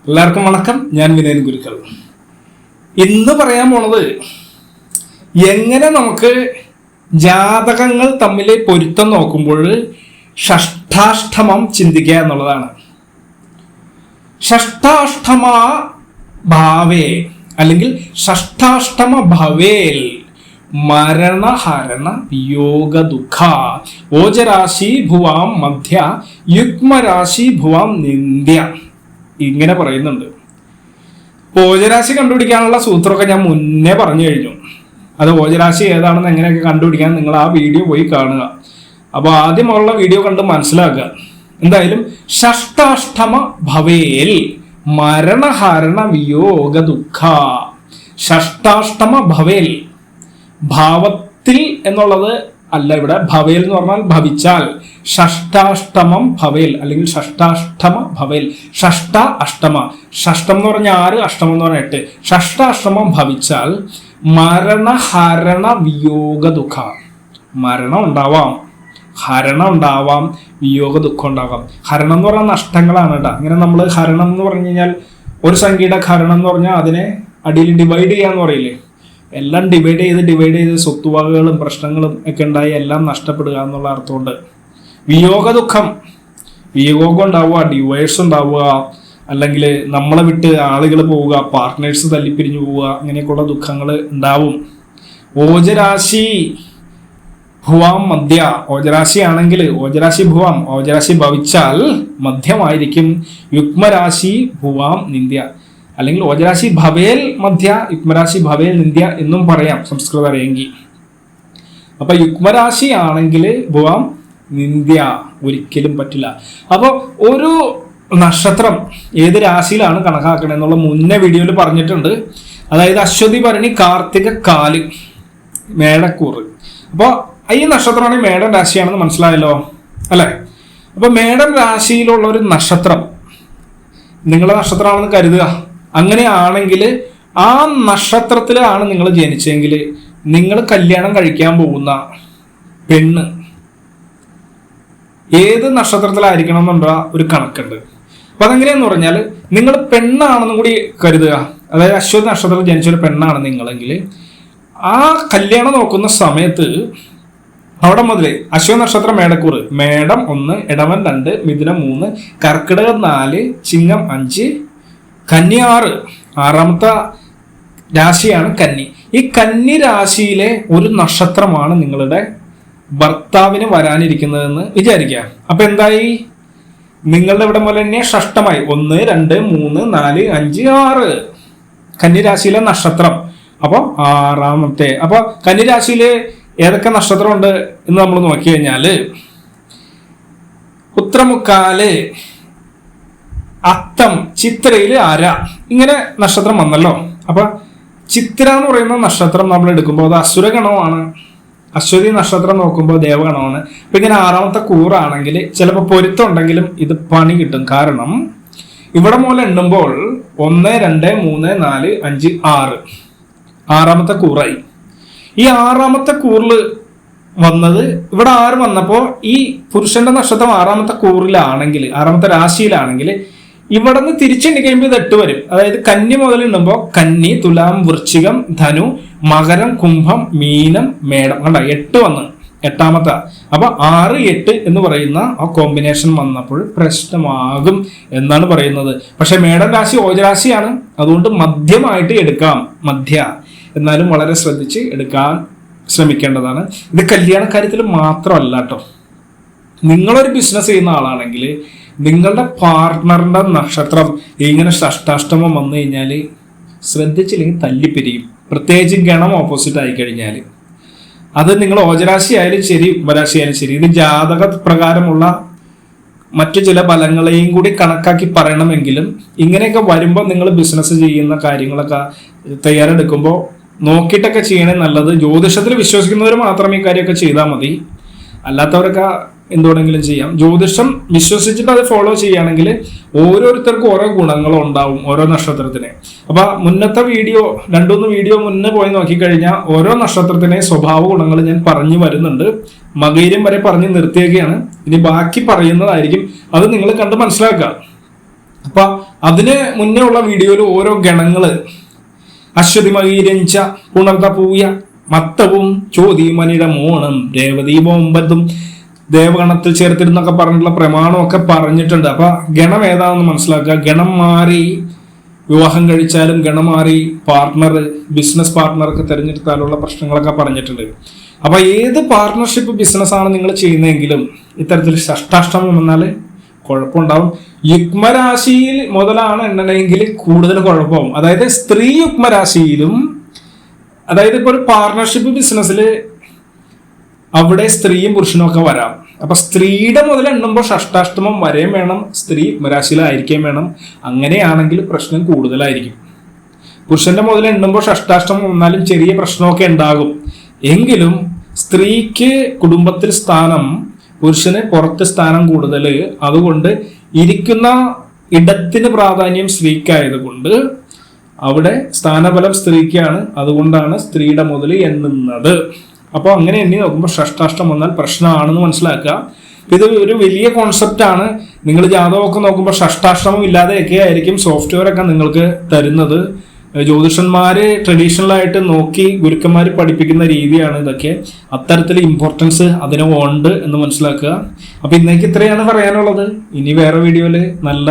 എല്ലാവർക്കും വണക്കം. ഞാൻ വിനയൻ ഗുരുക്കൾ. ഇന്ന് പറയാൻ പോണത് എങ്ങനെ നമുക്ക് ജാതകങ്ങൾ തമ്മിൽ പൊരുത്തം നോക്കുമ്പോൾ ഷഷ്ഠാഷ്ടമം ചിന്തിക്കുക എന്നുള്ളതാണ്. ഷഷ്ഠാഷ്ടമ ഭാവേ അല്ലെങ്കിൽ ഷഷ്ഠാഷ്ടമ ഭവേൽ മരണഹരണ വിയോഗ ദുഃഖ ഓജരാശി ഭുവാം മധ്യ യുഗ്മരാശി ഭുവാം നിന്ദ്യ ഇങ്ങനെ പറയുന്നുണ്ട്. ഓജരാശി കണ്ടുപിടിക്കാനുള്ള സൂത്രമൊക്കെ ഞാൻ മുന്നേ പറഞ്ഞു കഴിഞ്ഞു. അത് ഓജരാശി ഏതാണെന്ന് എങ്ങനെയൊക്കെ കണ്ടുപിടിക്കാൻ നിങ്ങൾ ആ വീഡിയോ പോയി കാണുക. അപ്പോൾ ആദ്യമുള്ള വീഡിയോ കണ്ട് മനസ്സിലാക്കുക. എന്തായാലും ഷഷ്ടാഷ്ടമ ഭവേൽ മരണഹരണ വിയോഗ ദുഃഖ. ഷഷ്ടാഷ്ടമ ഭവേൽ, ഭാവത്തിൽ എന്നുള്ളത് അല്ല ഇവിടെ. ഭവേൽ എന്ന് പറഞ്ഞാൽ ഭവിച്ചാൽ. ഷഷ്ടാഷ്ടമം ഭവേൽ അല്ലെങ്കിൽ ഷഷ്ടാഷ്ടമ ഭവേൽ. ഷഷ്ട അഷ്ടമ, ഷഷ്ടം എന്ന് പറഞ്ഞാൽ 6, അഷ്ടമം എന്ന് പറഞ്ഞാൽ 8. ഷഷ്ടാഷ്ടമം ഭവിച്ചാൽ മരണഹരണ വിയോഗ ദുഃഖ. മരണം ഉണ്ടാവാം, ഹരണം ഉണ്ടാവാം, വിയോഗ ദുഃഖം ഉണ്ടാവാം. ഹരണം എന്ന് പറഞ്ഞാൽ നഷ്ടങ്ങളാണ് കേട്ടോ. ഇങ്ങനെ നമ്മൾ ഹരണം എന്ന് പറഞ്ഞു കഴിഞ്ഞാൽ ഒരു സംഖ്യയുടെ ഹരണം എന്ന് പറഞ്ഞാൽ അതിനെ അടിയിൽ ഡിവൈഡ് ചെയ്യാന്ന് പറയില്ലേ. എല്ലാം ഡിവൈഡ് ചെയ്ത് സ്വത്തുവകകളും പ്രശ്നങ്ങളും ഒക്കെ ഉണ്ടായി എല്ലാം നഷ്ടപ്പെടുക എന്നുള്ള അർത്ഥമുണ്ട്. വിയോഗ ദുഃഖം, വിയോഗം ഉണ്ടാവുക, ഡിവൈഴ്സ് ഉണ്ടാവുക, അല്ലെങ്കിൽ നമ്മളെ വിട്ട് ആളുകൾ പോവുക, പാർട്ട്നേഴ്സ് തല്ലിപ്പിരിഞ്ഞു പോവുക, അങ്ങനെയൊക്കെയുള്ള ദുഃഖങ്ങൾ ഉണ്ടാവും. ഓജരാശി ഭുവാം മധ്യ, ഓജരാശി ആണെങ്കിൽ ഓജരാശി ഭുവാം, ഓജരാശി ഭവിച്ചാൽ മധ്യമായിരിക്കും. യുഗ്മരാശി ഭുവാം നിന്ദ്യ അല്ലെങ്കിൽ ഓജരാശി ഭവേൽ മധ്യ, യുഗ്മരാശി ഭവേൽ നിന്ദ്യ എന്നും പറയാം സംസ്കൃതം അറിയെങ്കിൽ. അപ്പൊ യുഗ്മരാശി ആണെങ്കിൽ ഭുവാം നിന്ദ്യ ഒരിക്കലും പറ്റില്ല. അപ്പോൾ ഒരു നക്ഷത്രം ഏത് രാശിയിലാണ് കണക്കാക്കണത് എന്നുള്ള മുന്നേ വീഡിയോയിൽ പറഞ്ഞിട്ടുണ്ട്. അതായത് അശ്വതി, ഭരണി, കാർത്തിക, കാല്, മേടക്കൂറ്. അപ്പോൾ ഈ നക്ഷത്രമാണ് മേടൻ രാശിയാണെന്ന് മനസ്സിലായല്ലോ അല്ലെ? അപ്പൊ മേടൻ രാശിയിലുള്ള ഒരു നക്ഷത്രം നിങ്ങളുടെ നക്ഷത്രമാണെന്ന് കരുതുക. അങ്ങനെയാണെങ്കിൽ ആ നക്ഷത്രത്തിലാണ് നിങ്ങൾ ജനിച്ചെങ്കിൽ നിങ്ങൾ കല്യാണം കഴിക്കാൻ പോകുന്ന പെണ്ണ് ഏത് നക്ഷത്രത്തിലായിരിക്കണം എന്നുള്ള ഒരു കണക്കുണ്ട്. അപ്പൊ അതെങ്ങനെയാന്ന് പറഞ്ഞാൽ നിങ്ങൾ പെണ്ണാണെന്നും കൂടി കരുതുക. അതായത് അശ്വതി നക്ഷത്രത്തിൽ ജനിച്ചൊരു പെണ്ണാണ് നിങ്ങളെങ്കിൽ ആ കല്യാണം നോക്കുന്ന സമയത്ത് അവിടെ മുതൽ അശ്വതി നക്ഷത്രം മേടക്കൂറ്, മേടം 1, ഇടവൻ 2, മിഥുനം 3, കർക്കിടകം 4, ചിങ്ങം 5, കന്നി 6. 6ാമത്തെ രാശിയാണ് കന്നി. ഈ കന്നി രാശിയിലെ ഒരു നക്ഷത്രമാണ് നിങ്ങളുടെ ഭർത്താവിന് വരാനിരിക്കുന്നതെന്ന് വിചാരിക്കുക. അപ്പൊ എന്തായി? നിങ്ങളുടെ ഇവിടെ പോലെ തന്നെ ഷഷ്ടമായി 1, 2, 3, 4, 5, 6 കന്നിരാശിയിലെ നക്ഷത്രം. അപ്പൊ 6ാമത്തെ. അപ്പൊ കന്നിരാശിയില് ഏതൊക്കെ നക്ഷത്രമുണ്ട് എന്ന് നമ്മൾ നോക്കി കഴിഞ്ഞാല് ഉത്രമുക്കാല്, അത്തം, ചിത്രയില് അര, ഇങ്ങനെ നക്ഷത്രം വന്നല്ലോ. അപ്പൊ ചിത്ര എന്ന് പറയുന്ന നക്ഷത്രം നമ്മൾ എടുക്കുമ്പോൾ അത് അസുരഗണമാണ്. അശ്വതി നക്ഷത്രം നോക്കുമ്പോൾ ദേവഗണമാണ്. അപ്പൊ ഇങ്ങനെ 6ാമത്തെ കൂറാണെങ്കിൽ ചിലപ്പോൾ പൊരുത്തം ഉണ്ടെങ്കിലും ഇത് പണി കിട്ടും. കാരണം ഇവിടെ മൂലം എണ്ണുമ്പോൾ 1, 2, 3, 4, 5, 6 6ാമത്തെ കൂറായി. ഈ 6ാമത്തെ കൂറിൽ വന്നത് ഇവിടെ 6 വന്നപ്പോ ഈ പുരുഷന്റെ നക്ഷത്രം 6ാമത്തെ കൂറിലാണെങ്കിൽ, 6ാമത്തെ രാശിയിലാണെങ്കിൽ ഇവിടെ നിന്ന് തിരിച്ചെണ്ണി കഴിയുമ്പോൾ ഇത് 8 വരും. അതായത് കന്നി മുതൽ എണ്ണുമ്പോൾ കന്നി, തുലാം, വൃശ്ചികം, ധനു, മകരം, കുംഭം, മീനം, മേടം. കണ്ട 8 വന്ന് 8ാമത്തെ. അപ്പൊ 6, 8 എന്ന് പറയുന്ന ആ കോമ്പിനേഷൻ വന്നപ്പോൾ പ്രശ്നമാകും എന്നാണ് പറയുന്നത്. പക്ഷെ മേടം രാശി ഓജരാശിയാണ്, അതുകൊണ്ട് മധ്യമായിട്ട് എടുക്കാം. മധ്യ എന്നാലും വളരെ ശ്രദ്ധിച്ച് എടുക്കാൻ ശ്രമിക്കേണ്ടതാണ്. ഇത് കല്യാണ കാര്യത്തിൽ മാത്രമല്ല കേട്ടോ. നിങ്ങളൊരു ബിസിനസ് ചെയ്യുന്ന ആളാണെങ്കിൽ നിങ്ങളുടെ പാർട്ട്ണറിന്റെ നക്ഷത്രം ഇങ്ങനെ ഷഷ്ടാഷ്ടമം വന്നു കഴിഞ്ഞാൽ ശ്രദ്ധിച്ചില്ലെങ്കിൽ തല്ലിപ്പിരിയും. പ്രത്യേകിച്ച് ഗണം ഓപ്പോസിറ്റ് ആയി കഴിഞ്ഞാൽ അത് നിങ്ങൾ ഓജരാശി ആയാലും ശരി, ഉപരാശി ആയാലും ശരി. ഇത് ജാതക പ്രകാരമുള്ള മറ്റു ചില ഫലങ്ങളെയും കൂടി കണക്കാക്കി പറയണമെങ്കിലും ഇങ്ങനെയൊക്കെ വരുമ്പോൾ നിങ്ങൾ ബിസിനസ് ചെയ്യുന്ന കാര്യങ്ങളൊക്കെ തയ്യാറെടുക്കുമ്പോൾ നോക്കിയിട്ടൊക്കെ ചെയ്യണേ നല്ലത്. ജ്യോതിഷത്തിൽ വിശ്വസിക്കുന്നവർ മാത്രം ഈ കാര്യമൊക്കെ ചെയ്താൽ മതി. അല്ലാത്തവരൊക്കെ എന്തുവേണമെങ്കിലും ചെയ്യാം. ജ്യോതിഷം വിശ്വസിച്ചിട്ട് അത് ഫോളോ ചെയ്യുകയാണെങ്കിൽ ഓരോരുത്തർക്കും ഓരോ ഗുണങ്ങളും ഉണ്ടാവും ഓരോ നക്ഷത്രത്തിന്. അപ്പൊ മുന്നത്തെ വീഡിയോ 2-3 വീഡിയോ മുന്നേ പോയി നോക്കിക്കഴിഞ്ഞാൽ ഓരോ നക്ഷത്രത്തിനെ സ്വഭാവ ഗുണങ്ങൾ ഞാൻ പറഞ്ഞു വരുന്നുണ്ട്. മകയിരം വരെ പറഞ്ഞ് നിർത്തിയൊക്കെയാണ്. ഇനി ബാക്കി പറയുന്നതായിരിക്കും, അത് നിങ്ങൾ കണ്ട് മനസ്സിലാക്കുക. അപ്പൊ അതിന് മുന്നേ ഉള്ള വീഡിയോയിൽ ഓരോ ഗണങ്ങള് അശ്വതി മകീരഞ്ച പുണർത പൂയ മത്തവും ചോതിമനിയുടെ മോണം രേവതി 9 ദേവഗണത്തിൽ ചേർത്തിരുന്നൊക്കെ പറഞ്ഞിട്ടുള്ള പ്രമാണമൊക്കെ പറഞ്ഞിട്ടുണ്ട്. അപ്പൊ ഗണം ഏതാണെന്ന് മനസ്സിലാക്കുക. ഗണം മാറി വിവാഹം കഴിച്ചാലും ഗണം മാറി പാർട്ട്ണർ, ബിസിനസ് പാർട്ട്ണർക്ക് തിരഞ്ഞെടുത്താലുള്ള പ്രശ്നങ്ങളൊക്കെ പറഞ്ഞിട്ടുണ്ട്. അപ്പൊ ഏത് പാർട്ട്ണർഷിപ്പ് ബിസിനസ്സാണ് നിങ്ങൾ ചെയ്യുന്നതെങ്കിലും ഇത്തരത്തിൽ ഷഷ്ടാഷ്ടമം വന്നാൽ കുഴപ്പമുണ്ടാവും. യുഗ്മരാശിയിൽ മുതലാണ് എണ്ണണമെങ്കിൽ കൂടുതൽ കുഴപ്പമാവും. അതായത് സ്ത്രീ യുഗ്മരാശിയിലും, അതായത് ഇപ്പൊ ഒരു പാർട്ണർഷിപ്പ് ബിസിനസ്സിൽ അവിടെ സ്ത്രീയും പുരുഷനും ഒക്കെ വരാം. അപ്പൊ സ്ത്രീയുടെ മുതൽ എണ്ണുമ്പോൾ ഷഷ്ടാഷ്ടമം വരെയും വേണം, സ്ത്രീ യുഗ്മരാശിയിലായിരിക്കുകയും വേണം. അങ്ങനെയാണെങ്കിൽ പ്രശ്നം കൂടുതലായിരിക്കും. പുരുഷന്റെ മുതൽ എണ്ണുമ്പോൾ ഷഷ്ടാഷ്ടമം വന്നാലും ചെറിയ പ്രശ്നമൊക്കെ ഉണ്ടാകും. എങ്കിലും സ്ത്രീക്ക് കുടുംബത്തിൽ സ്ഥാനം, പുരുഷന് പുറത്ത് സ്ഥാനം കൂടുതൽ. അതുകൊണ്ട് ഇരിക്കുന്ന ഇടത്തിന് പ്രാധാന്യം സ്ത്രീക്കായതുകൊണ്ട് അവിടെ സ്ഥാനബലം സ്ത്രീക്കാണ്. അതുകൊണ്ടാണ് സ്ത്രീയുടെ മുതൽ എണ്ണുന്നത്. അപ്പോൾ അങ്ങനെ എണ്ണി നോക്കുമ്പോൾ ഷഷ്ടാഷ്ടം വന്നാൽ പ്രശ്നമാണെന്ന് മനസ്സിലാക്കുക. ഇത് ഒരു വലിയ കോൺസെപ്റ്റ് ആണ്. നിങ്ങൾ ജാതകമൊക്കെ നോക്കുമ്പോൾ ഷഷ്ടാഷ്ടമം ഇല്ലാതെയൊക്കെ ആയിരിക്കും സോഫ്റ്റ്വെയർ ഒക്കെ നിങ്ങൾക്ക് തരുന്നത്. ജ്യോതിഷന്മാര് ട്രഡീഷണൽ ആയിട്ട് നോക്കി ഗുരുക്കന്മാർ പഠിപ്പിക്കുന്ന രീതിയാണ് ഇതൊക്കെ. അത്തരത്തിൽ ഇമ്പോർട്ടൻസ് അതിന് ഉണ്ട് എന്ന് മനസ്സിലാക്കുക. അപ്പൊ ഇന്നേക്ക് ഇത്രയാണ് പറയാനുള്ളത്. ഇനി വേറെ വീഡിയോയില് നല്ല